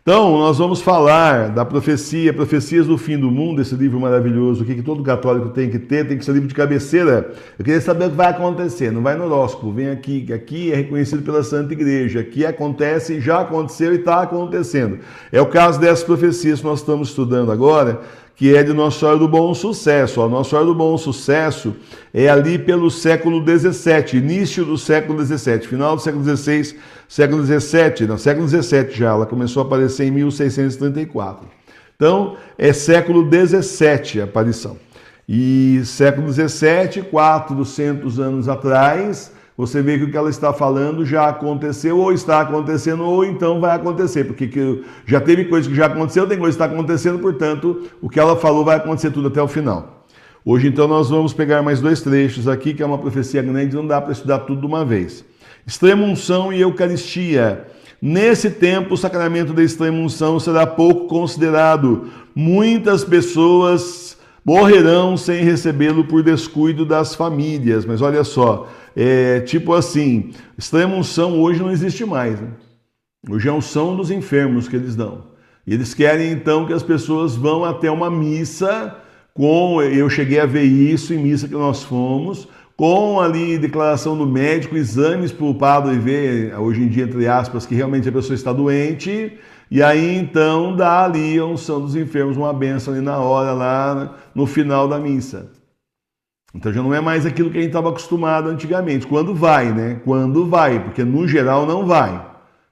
Então, nós vamos falar da profecia, Profecias do Fim do Mundo, esse livro maravilhoso, o que todo católico tem que ter, tem que ser livro de cabeceira. Eu queria saber o que vai acontecer, não vai no horóscopo, vem aqui, aqui é reconhecido pela Santa Igreja, aqui acontece, já aconteceu e está acontecendo. É o caso dessas profecias que nós estamos estudando agora, que é de Nossa Senhora do Bom Sucesso. A Nossa Senhora do Bom Sucesso é ali pelo século XVII, início do século XVII, final do século XVI, século XVII, não, século XVII já, ela começou a aparecer em 1634. Então, é século XVII a aparição. E século XVII, 400 anos atrás, você vê que o que ela está falando já aconteceu, ou está acontecendo, ou então vai acontecer, porque já teve coisa que já aconteceu, tem coisa que está acontecendo, portanto, o que ela falou vai acontecer tudo até o final. Hoje, então, nós vamos pegar mais dois trechos aqui, que é uma profecia grande, não dá para estudar tudo de uma vez. Extrema-unção e Eucaristia. Nesse tempo, o sacramento da extrema-unção será pouco considerado. Muitas pessoas morrerão sem recebê-lo por descuido das famílias. Mas olha só, tipo assim, extrema-unção hoje não existe mais, né? Hoje é a unção dos enfermos que eles dão. E eles querem então que as pessoas vão até uma missa eu cheguei a ver isso em missa que nós fomos, com ali declaração do médico, exames para o padre ver, hoje em dia, entre aspas, que realmente a pessoa está doente, e aí então dá ali a unção dos enfermos, uma bênção ali na hora, lá no final da missa. Então já não é mais aquilo que a gente estava acostumado antigamente. Quando vai, né? Quando vai, porque no geral não vai.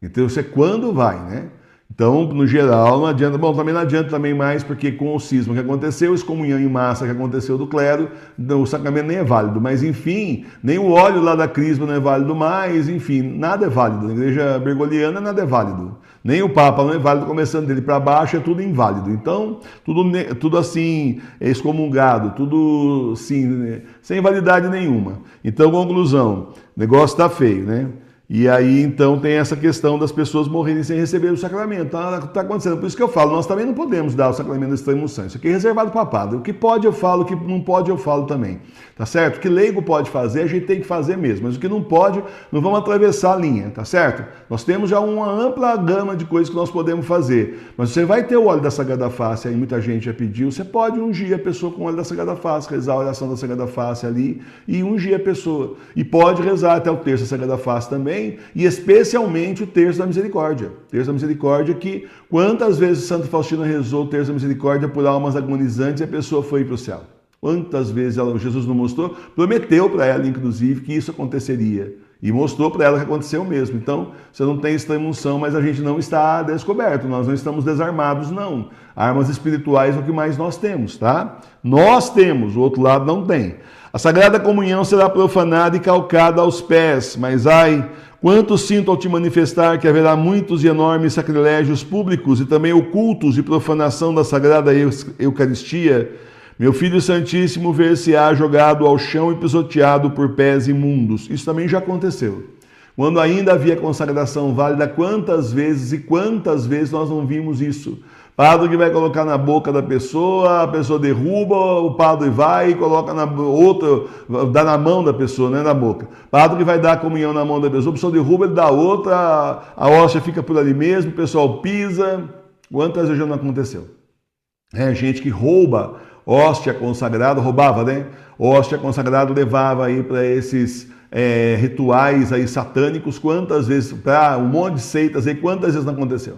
Então isso é quando vai, né? Então, no geral, não adianta. Bom, também não adianta também mais, porque com o cisma que aconteceu, a excomunhão em massa que aconteceu do clero, o sacramento nem é válido. Mas, enfim, nem o óleo lá da crisma não é válido mais, enfim, nada é válido. Na igreja bergoliana, nada é válido. Nem o Papa não é válido, começando dele para baixo, é tudo inválido. Então, tudo assim, é excomungado, tudo assim, sem validade nenhuma. Então, conclusão, o negócio está feio, né? E aí, então, tem essa questão das pessoas morrerem sem receber o sacramento. Está acontecendo. Por isso que eu falo, nós também não podemos dar o sacramento da extrema-unção. Isso aqui é reservado para padre. O que pode eu falo, o que não pode eu falo também. Tá certo? O que leigo pode fazer, a gente tem que fazer mesmo. Mas o que não pode, não vamos atravessar a linha, tá certo? Nós temos já uma ampla gama de coisas que nós podemos fazer. Mas você vai ter o óleo da Sagrada Face, aí muita gente já pediu, você pode ungir a pessoa com o óleo da Sagrada Face, rezar a oração da Sagrada Face ali e ungir a pessoa. E pode rezar até o terço da Sagrada Face também, e especialmente o terço da misericórdia. O terço da misericórdia que, quantas vezes Santa Faustina rezou o terço da misericórdia por almas agonizantes e a pessoa foi para o céu? Quantas vezes Jesus não mostrou? Prometeu para ela, inclusive, que isso aconteceria. E mostrou para ela que aconteceu mesmo. Então, você não tem extrema-unção, mas a gente não está descoberto. Nós não estamos desarmados, não. Armas espirituais é o que mais nós temos, tá? Nós temos, o outro lado não tem. A Sagrada Comunhão será profanada e calcada aos pés, mas ai, quanto sinto ao te manifestar que haverá muitos e enormes sacrilégios públicos e também ocultos de profanação da Sagrada Eucaristia. Meu Filho Santíssimo ver-se-á jogado ao chão e pisoteado por pés imundos. Isso também já aconteceu. Quando ainda havia consagração válida, quantas vezes nós não vimos isso? Padre que vai colocar na boca da pessoa, a pessoa derruba, o padre vai e coloca na outra, dá na mão da pessoa, não é na boca. Padre que vai dar a comunhão na mão da pessoa, a pessoa derruba, ele dá outra, a hóstia fica por ali mesmo, o pessoal pisa. Quantas vezes já não aconteceu? É gente que rouba hóstia consagrada, roubava, né? Hóstia consagrada levava aí para esses rituais aí satânicos, quantas vezes, para um monte de seitas aí, quantas vezes não aconteceu?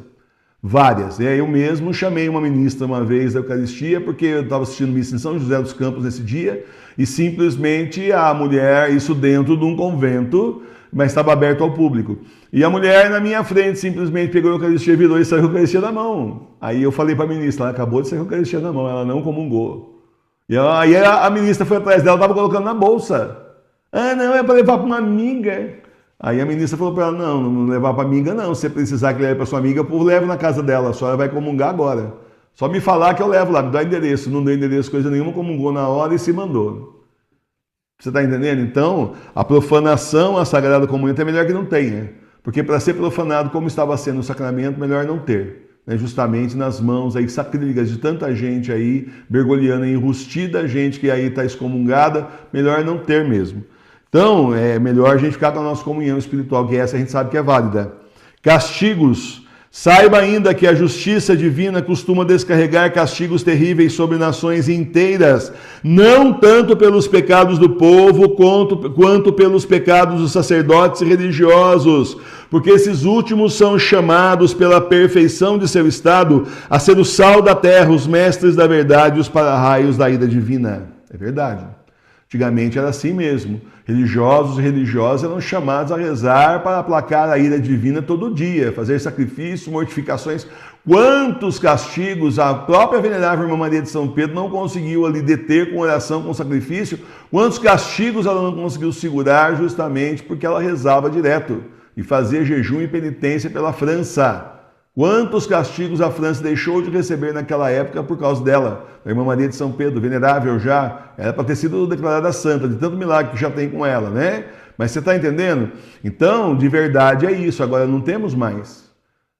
Várias. E aí eu mesmo chamei uma ministra uma vez da Eucaristia, porque eu estava assistindo missa em São José dos Campos nesse dia, e simplesmente a mulher, isso dentro de um convento, mas estava aberto ao público. E a mulher na minha frente simplesmente pegou a Eucaristia, virou e saiu a Eucaristia da mão. Aí eu falei para a ministra, ela acabou de sair a Eucaristia da mão, ela não comungou. E aí a ministra foi atrás dela, estava colocando na bolsa. Ah, não, é para levar para uma amiga. Aí a ministra falou para ela, não levar para amiga não, se você precisar que leve para sua amiga, eu levo na casa dela, a senhora vai comungar agora. Só me falar que eu levo lá, me dá endereço. Não deu endereço, coisa nenhuma, comungou na hora e se mandou. Você está entendendo? Então, a profanação à Sagrada Comunhão é melhor que não tenha. Porque para ser profanado como estava sendo o sacramento, melhor não ter. Né? Justamente nas mãos aí sacrílegas de tanta gente aí, bergoliana, enrustida, gente que aí está excomungada, melhor não ter mesmo. Então, é melhor a gente ficar com a nossa comunhão espiritual, que essa a gente sabe que é válida. Castigos Saiba ainda que a justiça divina costuma descarregar castigos terríveis sobre nações inteiras, não tanto pelos pecados do povo, quanto pelos pecados dos sacerdotes e religiosos, porque esses últimos são chamados pela perfeição de seu estado a ser o sal da terra, os mestres da verdade e os para-raios da ira divina. É verdade. Antigamente era assim mesmo. Religiosos e religiosas eram chamados a rezar para aplacar a ira divina todo dia, fazer sacrifícios, mortificações. Quantos castigos a própria venerável Irmã Maria de São Pedro não conseguiu ali deter com oração, com sacrifício? Quantos castigos ela não conseguiu segurar justamente porque ela rezava direto e fazia jejum e penitência pela França? Quantos castigos a França deixou de receber naquela época por causa dela? A Irmã Maria de São Pedro, venerável já, era para ter sido declarada santa, de tanto milagre que já tem com ela, né? Mas você está entendendo? Então, de verdade é isso, agora não temos mais.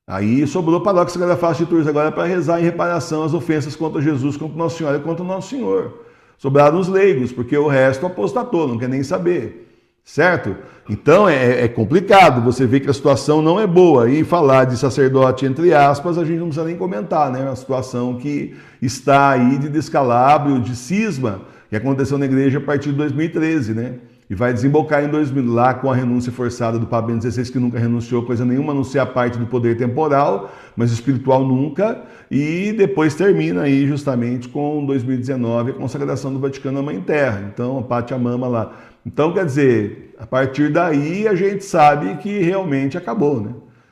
Aí sobrou a paróquia Sagrada Face de Tours agora para rezar em reparação às ofensas contra Jesus, contra Nossa Senhora e contra o Nosso Senhor. Sobraram os leigos, porque o resto apostatou, não quer nem saber. Certo? Então é complicado, você vê que a situação não é boa, e falar de sacerdote entre aspas, a gente não precisa nem comentar, né? A situação que está aí de descalabro, de cisma, que aconteceu na igreja a partir de 2013, né? E vai desembocar em 2000, lá com a renúncia forçada do Papa Bento XVI, que nunca renunciou coisa nenhuma, a não ser a parte do poder temporal, mas espiritual nunca, e depois termina aí justamente com 2019 a consagração do Vaticano à Mãe Terra, então a Pátia Mama lá. Então, quer dizer, a partir daí a gente sabe que realmente acabou, né?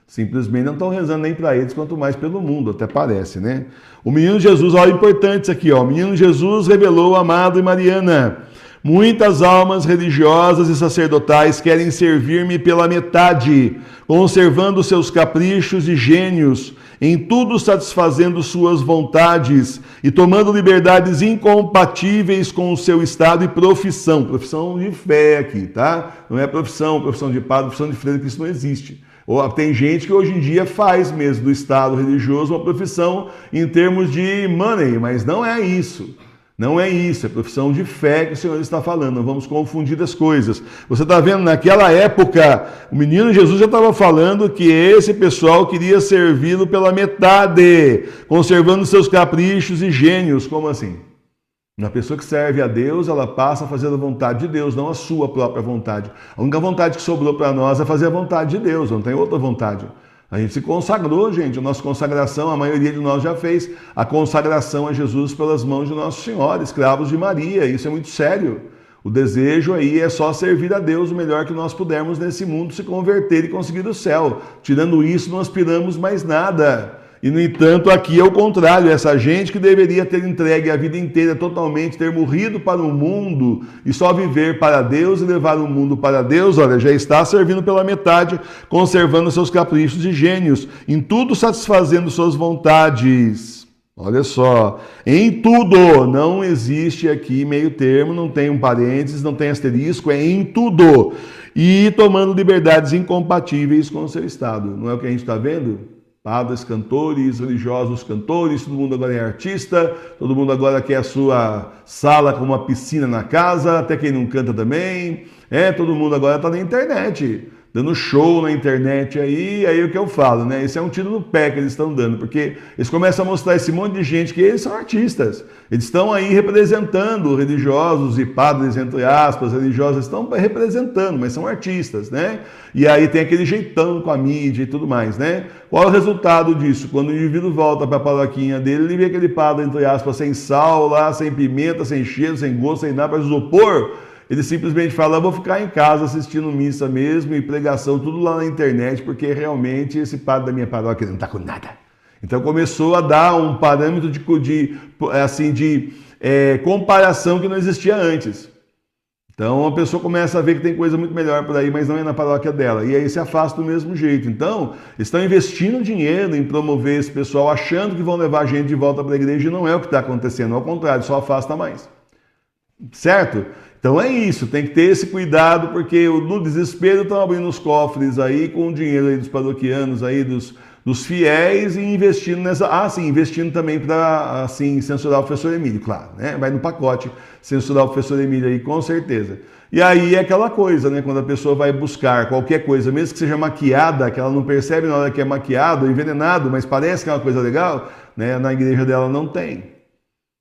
Simplesmente não estão rezando nem para eles, quanto mais pelo mundo, até parece, né? O menino Jesus, olha importante isso aqui, ó. O menino Jesus revelou Amado e Mariana. Muitas almas religiosas e sacerdotais querem servir-me pela metade, conservando seus caprichos e gênios, em tudo satisfazendo suas vontades e tomando liberdades incompatíveis com o seu estado e profissão. Profissão de fé aqui, tá? Não é profissão de padre, profissão de freira, que isso não existe. Tem gente que hoje em dia faz mesmo do estado religioso uma profissão em termos de money, mas não é isso. Não é isso, é profissão de fé que o Senhor está falando, não vamos confundir as coisas. Você está vendo, naquela época, o menino Jesus já estava falando que esse pessoal queria servi-lo pela metade, conservando seus caprichos e gênios. Como assim? Uma pessoa que serve a Deus, ela passa a fazer a vontade de Deus, não a sua própria vontade. A única vontade que sobrou para nós é fazer a vontade de Deus, não tem outra vontade. A gente se consagrou, gente, a nossa consagração, a maioria de nós já fez a consagração a Jesus pelas mãos de Nosso Senhor, escravos de Maria, isso é muito sério. O desejo aí é só servir a Deus o melhor que nós pudermos nesse mundo, se converter e conseguir o céu. Tirando isso, não aspiramos mais nada. E, no entanto, aqui é o contrário, essa gente que deveria ter entregue a vida inteira totalmente, ter morrido para o mundo e só viver para Deus e levar o mundo para Deus, olha, já está servindo pela metade, conservando seus caprichos e gênios, em tudo satisfazendo suas vontades. Olha só, em tudo, não existe aqui meio termo, não tem um parênteses, não tem asterisco, é em tudo. E tomando liberdades incompatíveis com o seu estado. Não é o que a gente está vendo? Padres, cantores, religiosos, cantores, todo mundo agora é artista, todo mundo agora quer a sua sala com uma piscina na casa, até quem não canta também, todo mundo agora está na internet, dando show na internet aí o que eu falo, né? Isso é um tiro no pé que eles estão dando, porque eles começam a mostrar esse monte de gente que eles são artistas, eles estão aí representando religiosos e padres, entre aspas, religiosos, estão representando, mas são artistas, né? E aí tem aquele jeitão com a mídia e tudo mais, né? Qual é o resultado disso? Quando o indivíduo volta para a paróquinha dele, ele vê aquele padre, entre aspas, sem sal lá, sem pimenta, sem cheiro, sem gosto, sem nada, para isopor. Ele simplesmente fala, vou ficar em casa assistindo missa mesmo e pregação, tudo lá na internet, porque realmente esse padre da minha paróquia não está com nada. Então começou a dar um parâmetro de comparação que não existia antes. Então a pessoa começa a ver que tem coisa muito melhor por aí, mas não é na paróquia dela. E aí se afasta do mesmo jeito. Então, estão investindo dinheiro em promover esse pessoal, achando que vão levar a gente de volta para a igreja, e não é o que está acontecendo. Ao contrário, só afasta mais. Certo? Então é isso, tem que ter esse cuidado, porque no desespero estão abrindo os cofres aí com o dinheiro aí dos paroquianos, aí dos fiéis e investindo nessa... Ah, sim, investindo também para, assim, censurar o professor Emílio, claro, né? Vai no pacote censurar o professor Emílio aí, com certeza. E aí é aquela coisa, né? Quando a pessoa vai buscar qualquer coisa, mesmo que seja maquiada, que ela não percebe na hora que é maquiado, envenenado, mas parece que é uma coisa legal, né? Na igreja dela não tem.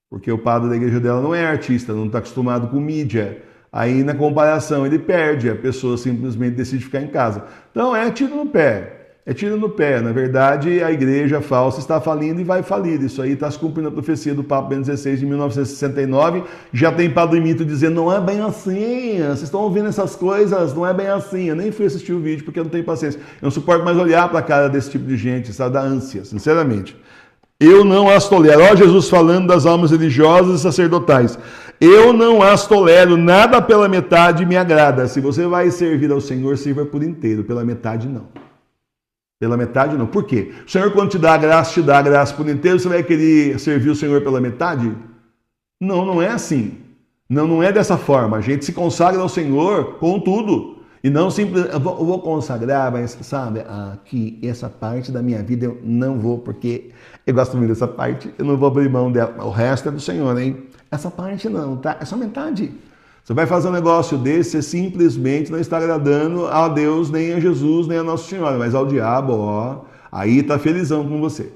Porque o padre da igreja dela não é artista, não está acostumado com mídia. Aí, na comparação, ele perde, a pessoa simplesmente decide ficar em casa. Então, é tiro no pé. É tiro no pé. Na verdade, a igreja falsa está falindo e vai falir. Isso aí está se cumprindo a profecia do Papa Bento XVI de 1969. Já tem Padre Mito dizendo, não é bem assim, vocês estão ouvindo essas coisas, não é bem assim. Eu nem fui assistir o vídeo porque eu não tenho paciência. Eu não suporto mais olhar para a cara desse tipo de gente, sabe? Da ânsia, sinceramente. Eu não as tolero. Olha Jesus falando das almas religiosas e sacerdotais. Eu não as tolero, nada pela metade me agrada. Se você vai servir ao Senhor, sirva por inteiro, pela metade não. Pela metade não. Por quê? O Senhor, quando te dá a graça por inteiro, você vai querer servir o Senhor pela metade? Não, não é assim. Não, não é dessa forma. A gente se consagra ao Senhor com tudo. E não simplesmente, eu vou consagrar, mas sabe, aqui, essa parte da minha vida eu não vou, porque eu gosto muito dessa parte, eu não vou abrir mão dela. O resto é do Senhor, hein? Essa parte não, tá? É só metade. Você vai fazer um negócio desse, você simplesmente não está agradando a Deus, nem a Jesus, nem a Nossa Senhora, mas ao diabo, ó, aí tá felizão com você.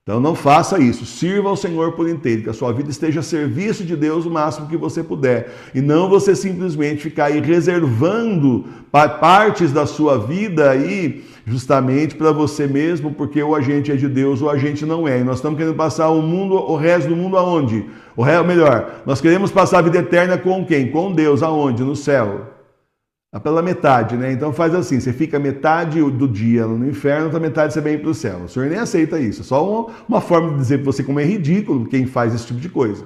Então não faça isso, sirva ao Senhor por inteiro, que a sua vida esteja a serviço de Deus o máximo que você puder. E não você simplesmente ficar aí reservando partes da sua vida aí, justamente para você mesmo, porque ou a gente é de Deus ou a gente não é. E nós estamos querendo passar o resto do mundo aonde? Melhor, nós queremos passar a vida eterna com quem? Com Deus, aonde? No céu. Pela metade, né? Então faz assim, você fica metade do dia no inferno, outra metade você vem para o céu. O Senhor nem aceita isso. É só uma forma de dizer para você como é ridículo quem faz esse tipo de coisa.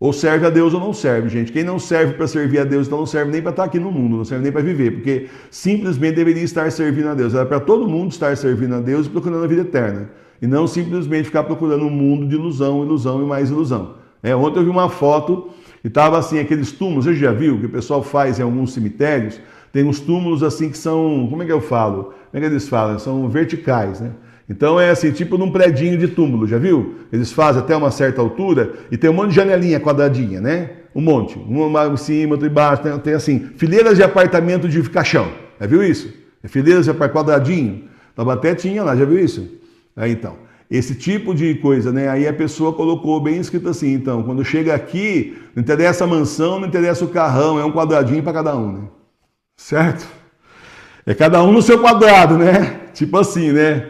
Ou serve a Deus ou não serve, gente. Quem não serve para servir a Deus, então não serve nem para estar aqui no mundo, não serve nem para viver, porque simplesmente deveria estar servindo a Deus. Era para todo mundo estar servindo a Deus e procurando a vida eterna. E não simplesmente ficar procurando um mundo de ilusão, ilusão e mais ilusão. Ontem eu vi uma foto e estava assim, aqueles túmulos, você já viu que o pessoal faz em alguns cemitérios? Tem uns túmulos assim que são, como é que eu falo? Como é que eles falam? São verticais, né? Então é assim, tipo num predinho de túmulo, já viu? Eles fazem até uma certa altura e tem um monte de janelinha quadradinha, né? Um monte. Uma em cima, outra embaixo. Tem assim, fileiras de apartamento de caixão. Já viu isso? Fileiras de apartamento quadradinho. Taubaté tinha lá, já viu isso? Aí então, esse tipo de coisa, né? Aí a pessoa colocou bem escrito assim, então, quando chega aqui, não interessa a mansão, não interessa o carrão, é um quadradinho para cada um, né? Certo? É cada um no seu quadrado, né? Tipo assim, né?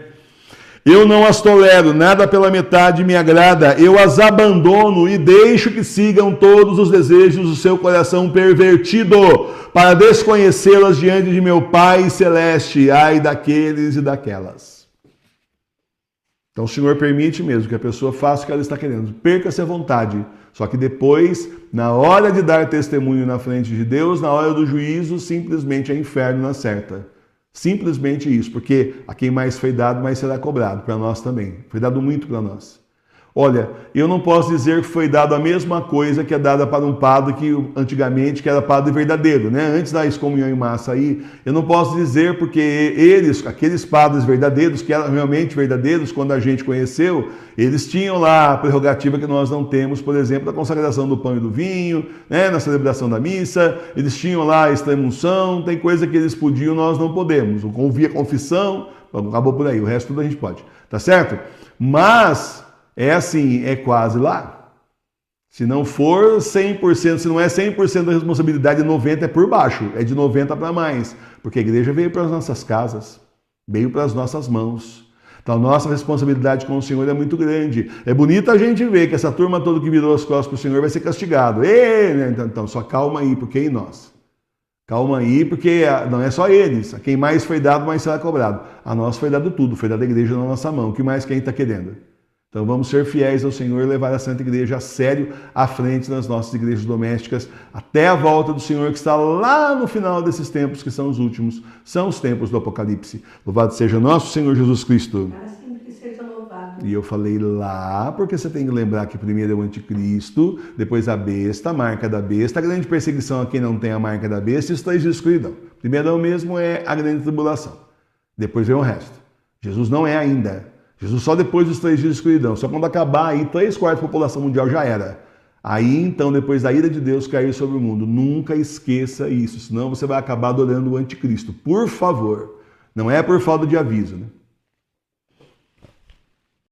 Eu não as tolero, nada pela metade me agrada. Eu as abandono e deixo que sigam todos os desejos do seu coração pervertido, para desconhecê-las diante de meu Pai celeste. Ai daqueles e daquelas. Então o Senhor permite mesmo que a pessoa faça o que ela está querendo. Perca-se à vontade. Só que depois, na hora de dar testemunho na frente de Deus, na hora do juízo, simplesmente é inferno na certa. Simplesmente isso, porque a quem mais foi dado, mais será cobrado. Para nós também. Foi dado muito para nós. Olha, eu não posso dizer que foi dado a mesma coisa que é dada para um padre que antigamente que era padre verdadeiro, né? Antes da excomunhão em massa aí, eu não posso dizer porque eles, aqueles padres verdadeiros, que eram realmente verdadeiros quando a gente conheceu, eles tinham lá a prerrogativa que nós não temos, por exemplo, da consagração do pão e do vinho, né? Na celebração da missa, eles tinham lá a extrema-unção, tem coisa que eles podiam, nós não podemos. Ouvir a confissão, acabou por aí, o resto tudo a gente pode, tá certo? Mas é assim, é quase lá. Se não for 100%, se não é 100% da responsabilidade, 90% é por baixo, é de 90% para mais. Porque a igreja veio para as nossas casas, veio para as nossas mãos. Então a nossa responsabilidade com o Senhor é muito grande. É bonito a gente ver que essa turma toda que virou as costas para o Senhor vai ser castigado. Então só calma aí, porque e nós? Calma aí, porque não é só eles. A quem mais foi dado, mais será cobrado. A nós foi dado tudo, foi dada a igreja na nossa mão. O que mais quem está querendo? Então vamos ser fiéis ao Senhor e levar a Santa Igreja a sério à frente das nossas igrejas domésticas, até a volta do Senhor que está lá no final desses tempos, que são os últimos, são os tempos do Apocalipse. Louvado seja nosso Senhor Jesus Cristo. Que seja louvado. E eu falei lá, porque você tem que lembrar que primeiro é o anticristo, depois a besta, a marca da besta, a grande perseguição a quem não tem a marca da besta, isso está de escuridão. Primeiro mesmo é a grande tribulação, depois vem o resto. Jesus não é ainda. Jesus só depois dos 3 dias de escuridão. Só quando acabar aí, 3/4 da população mundial já era. Aí então, depois da ira de Deus cair sobre o mundo. Nunca esqueça isso, senão você vai acabar adorando o anticristo. Por favor. Não é por falta de aviso, né?